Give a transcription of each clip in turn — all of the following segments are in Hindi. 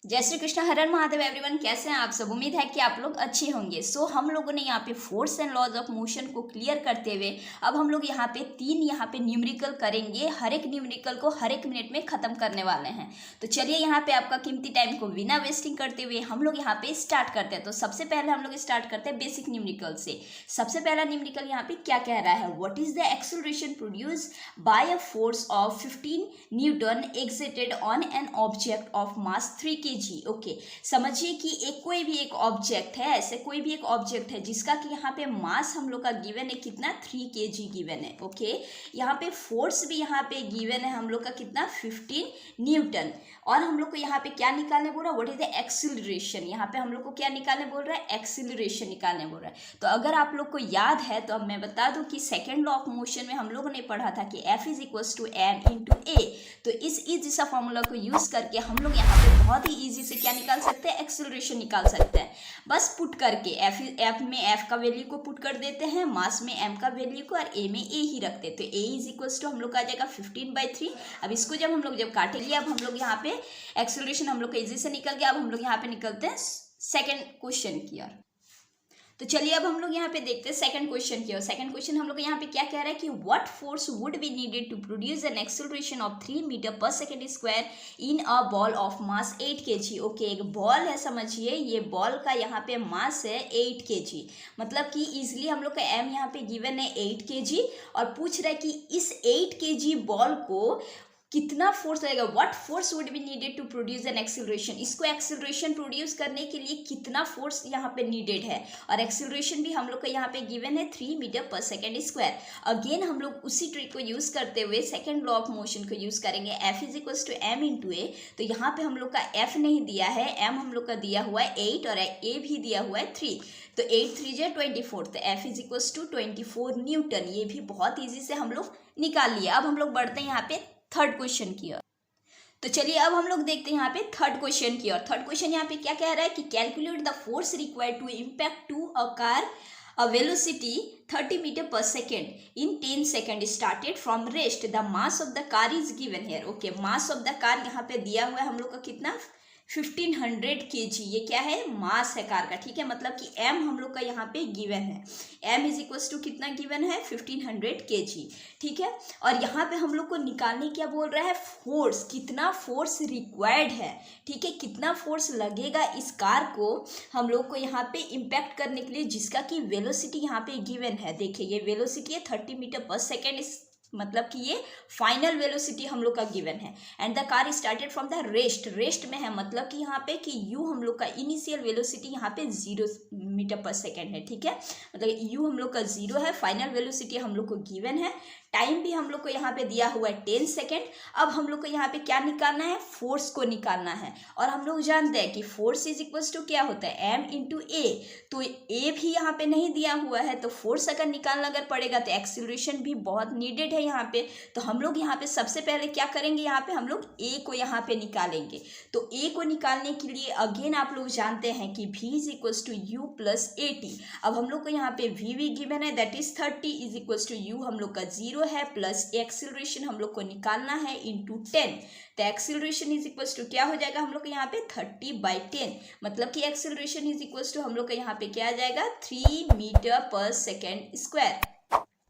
जय श्री कृष्ण, हर हर महादेव एवरीवन। कैसे हैं आप सब? उम्मीद है कि आप लोग अच्छे होंगे। हम लोगों ने यहाँ पे force and laws of motion को क्लियर करते हुए अब हम लोग यहाँ पे तीन न्यूमेरिकल करेंगे। हर एक न्यूमेरिकल को हर एक मिनट में खत्म करने वाले हैं। तो चलिए यहाँ पे आपका कीमती टाइम को बिना वेस्टिंग करते हुए हम लोग यहाँ पे स्टार्ट करते हैं। तो सबसे पहले हम लोग स्टार्ट करते हैं बेसिक न्यूमेरिकल से। सबसे पहला न्यूमेरिकल यहाँ पे क्या कह रहा है? What is the acceleration produce by a force of 15 Newton exerted on an object of mass 3 kg। Okay, समझिए कि कोई भी एक ऑब्जेक्ट है, ऐसे कोई भी एक ऑब्जेक्ट है जिसका कि यहाँ पे मास हम लोग का गिवन है कितना, 3 kg गिवन है। ओके, यहाँ पे फोर्स भी यहाँ पे गिवन है हम लोग का कितना, 15 न्यूटन। और हम लोग को यहाँ पे क्या निकालने बोल रहा है? What is the acceleration. यहाँ पे हम लोग को क्या निकालने बोल रहा है? एक्सीलरेशन निकालने बोल रहा है। तो अगर आप लोग को याद है तो अब मैं बता दूं कि सेकेंड लॉ ऑफ मोशन में हम लोगों ने पढ़ा था कि F is equal to m into a. तो इस इजी सा फॉर्मूला को यूज करके हम लोग यहाँ पे बहुत ही इजी से क्या निकाल सकते हैं? एक्सीलरेशन निकाल सकते हैं। बस पुट करके F में F का वैल्यू को पुट कर देते हैं, मास में m का वैल्यू को, और a में a ही रखते हैं। तो a इज इक्वल टू हम लोग का आ जाएगा 15/3। अब इसको जब हम लोग काटेंगे, अब हम लोग यहाँ पे एक्सीलरेशन हम लोग का इजी से निकल गया। अब हम लोग यहाँ पे निकलते हैं सेकेंड क्वेश्चन की ओर। तो चलिए अब हम लोग यहाँ पे देखते हैं सेकंड क्वेश्चन की ओर। सेकंड क्वेश्चन हम लोग यहाँ पे क्या कह रहा है कि what force would be needed to produce an acceleration of 3 metre per second square in a ball of mass 8 kg। Okay, एक बॉल है, समझिए ये बॉल का यहाँ पे मास है 8 kg। मतलब कि इजिली हम लोग का m यहाँ पे गिवन है 8 kg, और पूछ रहा है कि इस 8 kg बॉल को कितना फोर्स लगेगा। What force would be needed to produce an acceleration. इसको एक्सीलरेशन प्रोड्यूस करने के लिए कितना फोर्स यहाँ पे नीडेड है, और एक्सीलरेशन भी हम लोग को यहाँ पे गिवन है 3 metre per second square. Again हम लोग उसी ट्रिक को यूज करते हुए सेकेंड लॉ ऑफ मोशन को यूज करेंगे। F is equal to m into a. तो यहाँ पे हम लोग का F नहीं दिया है, m हम लोग का दिया हुआ है 8 और a भी दिया हुआ है 3। तो 8 3 24, तो F is equal to 24 newton. ये भी बहुत ईजी से हम लोग निकाल लिया। अब हम लोग बढ़ते हैं यहाँ पे थर्ड क्वेश्चन की ओर। तो चलिए अब हम लोग देखते हैं यहाँ पे थर्ड क्वेश्चन की ओर। थर्ड क्वेश्चन यहाँ पे क्या कह रहा है कि calculate the force required to impact to a car a velocity 30 meter per second in 10 seconds started from rest. The mass of the car is given here. Okay, mass of the car यहाँ पे दिया हुआ है हम लोग का कितना, 1500 kg। ये क्या है? मास है कार का। ठीक है, मतलब कि m हम लोग का यहाँ पे गिवन है। m इज इक्वल टू कितना गिवन है? 1500 kg। ठीक है, और यहाँ पे हम लोग को निकालने क्या बोल रहा है? फोर्स, कितना फोर्स रिक्वायर्ड है। ठीक है, कितना फोर्स लगेगा इस कार को हम लोग को यहाँ पे इम्पैक्ट करने के लिए, जिसका कि वेलोसिटी यहाँ पे गिवन है। देखिए ये वेलोसिटी है 30 मीटर पर सेकेंड, मतलब कि ये फाइनल वेलोसिटी हम लोग का गिवन है। And the car started from the rest में है, मतलब कि यहाँ पे कि u हम लोग का इनिशियल वेलोसिटी यहाँ पे 0 मीटर पर सेकेंड है। ठीक है, मतलब u हम लोग का 0 है, फाइनल वेलोसिटी हम लोग को गिवन है, टाइम भी हम लोग को यहाँ पे दिया हुआ है 10 सेकेंड। अब हम लोग को यहाँ पे क्या निकालना है? फोर्स को निकालना है। और हम लोग जानते हैं कि फोर्स इज इक्वल टू क्या होता है? m into a. तो a भी यहाँ पे नहीं दिया हुआ है, तो फोर्स अगर निकालना अगर पड़ेगा तो एक्सीलरेशन भी बहुत नीडेड है यहाँ पे। तो हम लोग यहाँ पे सबसे पहले क्या करेंगे? यहाँ पे हम लोग a को यहाँ पे निकालेंगे। तो a को निकालने के लिए अगेन आप लोग जानते हैं कि v is equal to u plus 80। अब हम लोग को यहाँ पे v भी गिवन है, that is 30 is equal to u हम लोग का 0 है, प्लस एक्सीलरेशन हम लोग को निकालना है इंटू 10। तो एक्सीलरेशन इज इक्वल टू क्या हो जाएगा हम लोग को यहाँ पे 30/10, मतलब कि एक्सीलरेशन इज इक्वल टू हम लोग का यहाँ पे क्या आ जाएगा? 3 metre per second square.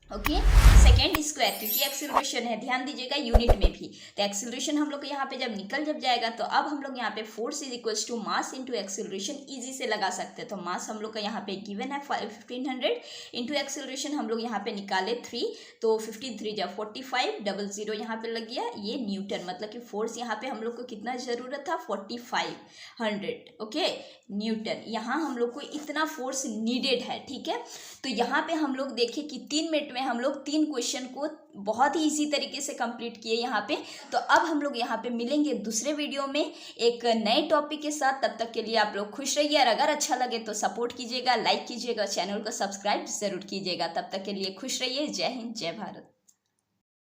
Okay, second square, क्योंकि एक्सीलरेशन है, ध्यान दीजिएगा यूनिट में भी। तो एक्सीलरेशन हम लोग को यहाँ पे जब जाएगा, तो अब हम लोग यहाँ पे force is equal to mass into acceleration easy से लगा सकते हैं। तो मास हम लोग का यहाँ पे गिवन है 1500 इंटू एक्सीलरेशन हम लोग यहाँ पे निकाले 3, तो 15 3 45, 00 यहाँ पे लग गया ये न्यूटन। मतलब कि फोर्स यहाँ पे हम लोग को कितना जरूरत था? 4500 ओके न्यूटन। यहाँ हम लोग को इतना फोर्स नीडेड है। ठीक है, तो यहाँ पे हम लोग देखें कि 3 मिनट में हम लोग 3 क्वेश्चन को बहुत ही इजी तरीके से कंप्लीट किए यहाँ पे। तो अब हम लोग यहाँ पे मिलेंगे दूसरे वीडियो में एक नए टॉपिक के साथ। तब तक के लिए आप लोग खुश रहिए, और अगर अच्छा लगे तो सपोर्ट कीजिएगा, लाइक कीजिएगा, चैनल को सब्सक्राइब जरूर कीजिएगा। तब तक के लिए खुश रहिए। जय हिंद, जय भारत।